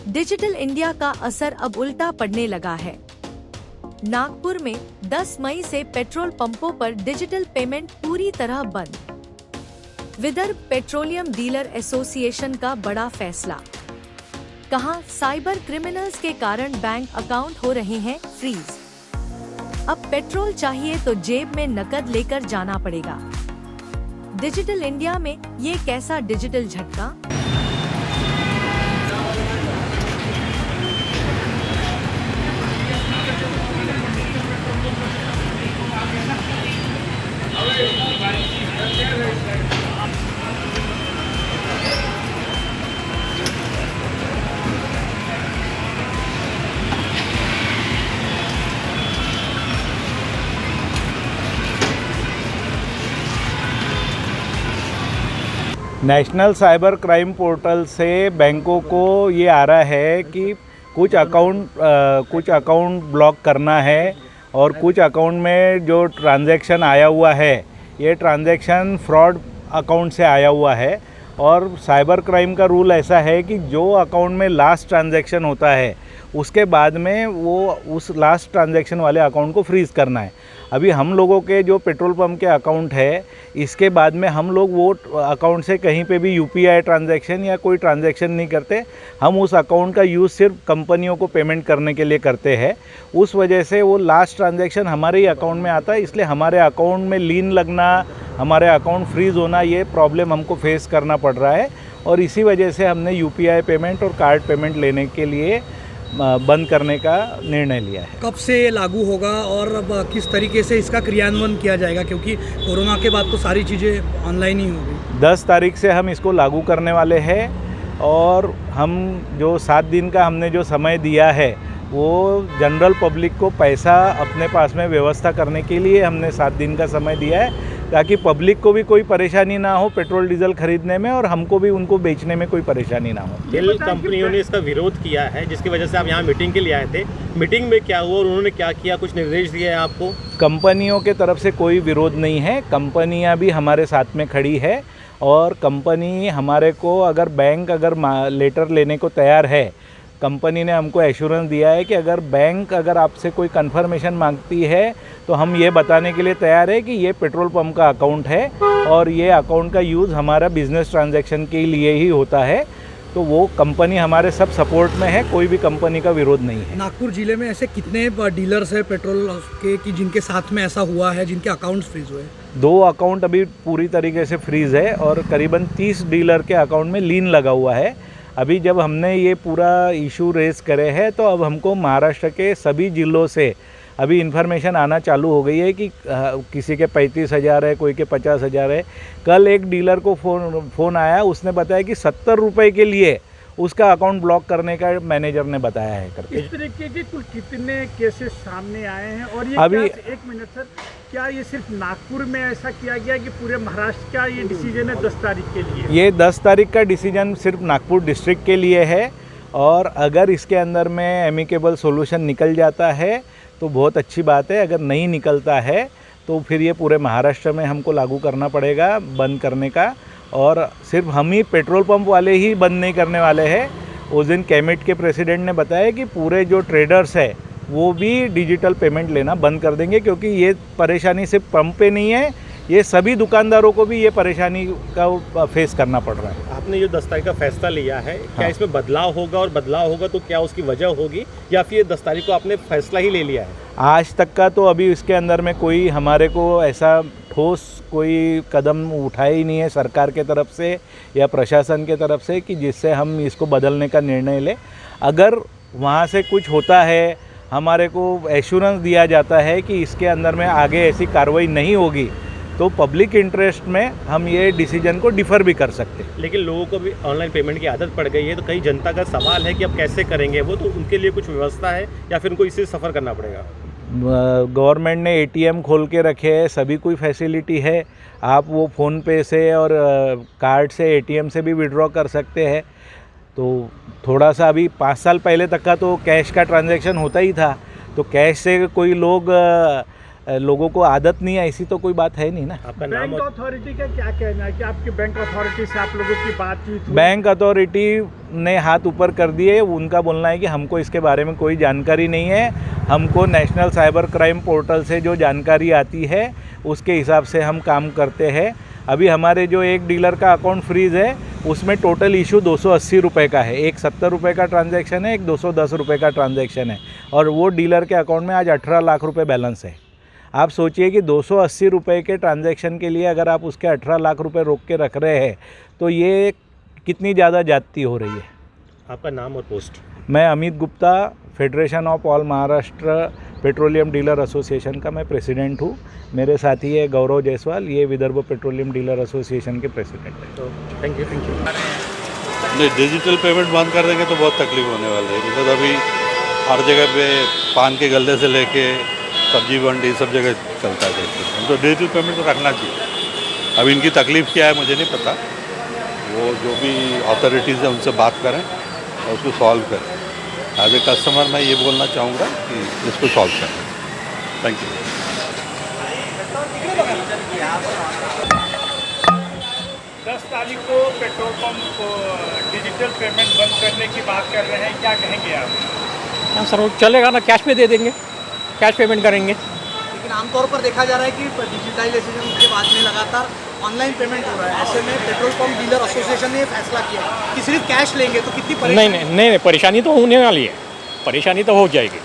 Digital India का असर अब उल्टा पड़ने लगा है। नागपुर में 10 मई से पेट्रोल पंपों पर डिजिटल पेमेंट पूरी तरह बंद। विदर्भ पेट्रोलियम डीलर एसोसिएशन का बड़ा फैसला। कहा, साइबर क्रिमिनल्स के कारण बैंक अकाउंट हो रहे हैं फ्रीज। अब पेट्रोल चाहिए तो जेब में नकद लेकर जाना पड़ेगा। डिजिटल इंडिया में ये कैसा डिजिटल झटका? नेशनल साइबर क्राइम पोर्टल से बैंकों को ये आ रहा है कि कुछ अकाउंट ब्लॉक करना है और कुछ अकाउंट में जो ट्रांजैक्शन आया हुआ है ये ट्रांजैक्शन फ्रॉड अकाउंट से आया हुआ है। और साइबर क्राइम का रूल ऐसा है कि जो अकाउंट में लास्ट ट्रांजैक्शन होता है उसके बाद में वो उस लास्ट ट्रांजैक्शन वाले अकाउंट को फ्रीज़ करना है। अभी हम लोगों के जो पेट्रोल पंप के अकाउंट है इसके बाद में हम लोग वो अकाउंट से कहीं पे भी यूपीआई ट्रांजैक्शन या कोई ट्रांजैक्शन नहीं करते। हम उस अकाउंट का यूज़ सिर्फ कंपनियों को पेमेंट करने के लिए करते हैं। उस वजह से वो लास्ट ट्रांजैक्शन हमारे ही अकाउंट में आता है, इसलिए हमारे अकाउंट में लीन लगना, हमारे अकाउंट फ्रीज़ होना, ये प्रॉब्लम हमको फेस करना पड़ रहा है। और इसी वजह से हमने यूपीआई पेमेंट और कार्ड पेमेंट लेने के लिए बंद करने का निर्णय लिया है। कब से लागू होगा और अब किस तरीके से इसका क्रियान्वयन किया जाएगा, क्योंकि कोरोना के बाद तो सारी चीज़ें ऑनलाइन ही हो गई। 10 तारीख से हम इसको लागू करने वाले हैं और हम जो 7 दिन का हमने जो समय दिया है वो जनरल पब्लिक को पैसा अपने पास में व्यवस्था करने के लिए हमने 7 दिन का समय दिया है, ताकि पब्लिक को भी कोई परेशानी ना हो पेट्रोल डीजल खरीदने में और हमको भी उनको बेचने में कोई परेशानी ना हो। तेल कंपनियों ने इसका विरोध किया है, जिसकी वजह से आप यहाँ मीटिंग के लिए आए थे। मीटिंग में क्या हुआ और उन्होंने क्या किया, कुछ निर्देश दिए हैं आपको? कंपनियों के तरफ से कोई विरोध नहीं है, कंपनियां भी हमारे साथ में खड़ी है और कंपनी हमारे को अगर बैंक लेटर लेने को तैयार है, कंपनी ने हमको एश्योरेंस दिया है कि अगर बैंक आपसे कोई कंफर्मेशन मांगती है तो हम ये बताने के लिए तैयार है कि ये पेट्रोल पंप का अकाउंट है और ये अकाउंट का यूज़ हमारा बिजनेस ट्रांजैक्शन के लिए ही होता है। तो वो कंपनी हमारे सब सपोर्ट में है, कोई भी कंपनी का विरोध नहीं है। नागपुर जिले में ऐसे कितने डीलर्स हैं पेट्रोल के कि जिनके साथ में ऐसा हुआ है, जिनके अकाउंट्स फ्रीज हुए? 2 अकाउंट अभी पूरी तरीके से फ्रीज है और करीबन 30 डीलर के अकाउंट में लीन लगा हुआ है। अभी जब हमने ये पूरा इशू रेस करे है तो अब हमको महाराष्ट्र के सभी ज़िलों से अभी इन्फॉर्मेशन आना चालू हो गई है कि किसी के 35,000 है, कोई के 50,000 है। कल एक डीलर को फ़ोन आया, उसने बताया कि 70 रुपये के लिए उसका अकाउंट ब्लॉक करने का मैनेजर ने बताया है करके। इस तरीके के कुल कितने केसेस सामने आए हैं और ये अभी एक मिनट सर, क्या ये सिर्फ नागपुर में ऐसा किया गया कि पूरे महाराष्ट्र का ये डिसीजन है 10 तारीख के लिए? ये 10 तारीख का डिसीजन सिर्फ नागपुर डिस्ट्रिक्ट के लिए है और अगर इसके अंदर में एमिकेबल सॉल्यूशन निकल जाता है तो बहुत अच्छी बात है। अगर नहीं निकलता है तो फिर ये पूरे महाराष्ट्र में हमको लागू करना पड़ेगा बंद करने का। और सिर्फ हम ही पेट्रोल पंप वाले ही बंद नहीं करने वाले हैं। उस दिन कैमिट के प्रेसिडेंट ने बताया कि पूरे जो ट्रेडर्स है वो भी डिजिटल पेमेंट लेना बंद कर देंगे, क्योंकि ये परेशानी सिर्फ पंप पे नहीं है, ये सभी दुकानदारों को भी ये परेशानी का फेस करना पड़ रहा है। आपने जो 10 तारीख का फैसला लिया है, क्या इसमें बदलाव होगा और बदलाव होगा तो क्या उसकी वजह होगी, या फिर 10 तारीख को आपने फैसला ही ले लिया है? आज तक का तो अभी इसके अंदर में कोई हमारे को ऐसा ठोस कोई कदम उठाया ही नहीं है सरकार के तरफ से या प्रशासन के तरफ से कि जिससे हम इसको बदलने का निर्णय लें। अगर वहाँ से कुछ होता है, हमारे को एश्योरेंस दिया जाता है कि इसके अंदर में आगे ऐसी कार्रवाई नहीं होगी, तो पब्लिक इंटरेस्ट में हम ये डिसीजन को डिफ़र भी कर सकते हैं। लेकिन लोगों को भी ऑनलाइन पेमेंट की आदत पड़ गई है, तो कई जनता का सवाल है कि अब कैसे करेंगे वो, तो उनके लिए कुछ व्यवस्था है या फिर उनको इससे सफ़र करना पड़ेगा? गवर्नमेंट ने एटीएम खोल के रखे हैं, सभी कोई फैसिलिटी है। आप वो फ़ोन पे से और कार्ड से एटीएम से भी विड्रॉ कर सकते हैं। तो थोड़ा सा अभी 5 साल पहले तक का तो कैश का ट्रांजैक्शन होता ही था, तो कैश से कोई लोग लोगों को आदत नहीं है, ऐसी तो कोई बात है नहीं ना। आपका नाम बैंक और अथॉरिटी का क्या कहना है कि आपकी बैंक अथॉरिटी से आप लोगों की बातचीत हुई? बैंक अथॉरिटी ने हाथ ऊपर कर दिए। उनका बोलना है कि हमको इसके बारे में कोई जानकारी नहीं है, हमको नेशनल साइबर क्राइम पोर्टल से जो जानकारी आती है उसके हिसाब से हम काम करते हैं। अभी हमारे जो एक डीलर का अकाउंट फ्रीज है उसमें टोटल इशू 280 रुपये का है, एक 70 रुपये का ट्रांजैक्शन है, एक 210 रुपये का ट्रांजैक्शन है, और वो डीलर के अकाउंट में आज 18 लाख रुपए बैलेंस है। आप सोचिए कि 280 रुपये के ट्रांजैक्शन के लिए अगर आप उसके 18 लाख रुपए रोक के रख रहे हैं तो ये कितनी ज़्यादा ज्यादती हो रही है। आपका नाम और पोस्ट? मैं Amit Gupta, federation of all Maharashtra petroleum dealer association का मैं प्रेसिडेंट हूँ। मेरे साथी है गौरव जायसवाल, ये विदर्भ पेट्रोलियम डीलर एसोसिएशन के प्रेसिडेंट हैं। तो थैंक यू। नहीं, डिजिटल पेमेंट बंद कर देंगे तो बहुत तकलीफ होने वाली है, बिकॉज अभी हर जगह पे पान के गल्ले से लेके सब्जी मंडी सब जगह चलता है डिजिटल, तो डिजिटल पेमेंट तो रखना चाहिए। अब इनकी तकलीफ क्या है मुझे नहीं पता, वो जो भी अथॉरिटीज़ है उनसे बात करें और उसको सॉल्व करें। एज ए कस्टमर मैं ये बोलना चाहूँगा कि इसको सॉल्व करें। Thank you. 10 तारीख को पेट्रोल पंप डिजिटल पेमेंट बंद करने की बात कर रहे हैं, क्या कहेंगे आप? हाँ सर, वो चलेगा ना, कैश में दे देंगे, कैश पेमेंट करेंगे। लेकिन आमतौर पर देखा जा रहा है कि डिजिटलाइजेशन के बाद में लगातार ऑनलाइन पेमेंट हो रहा है। ऐसे में पेट्रोल पंप डीलर एसोसिएशन ने फैसला किया कि सिर्फ कैश लेंगे तो कितनी नहीं, परेशानी तो होने वाली है, परेशानी तो हो जाएगी,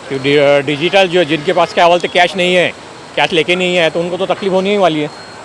क्योंकि डिजिटल जो जिनके पास क्या बोलते कैश नहीं है, कैश लेके नहीं है, तो उनको तो तकलीफ होने ही वाली है।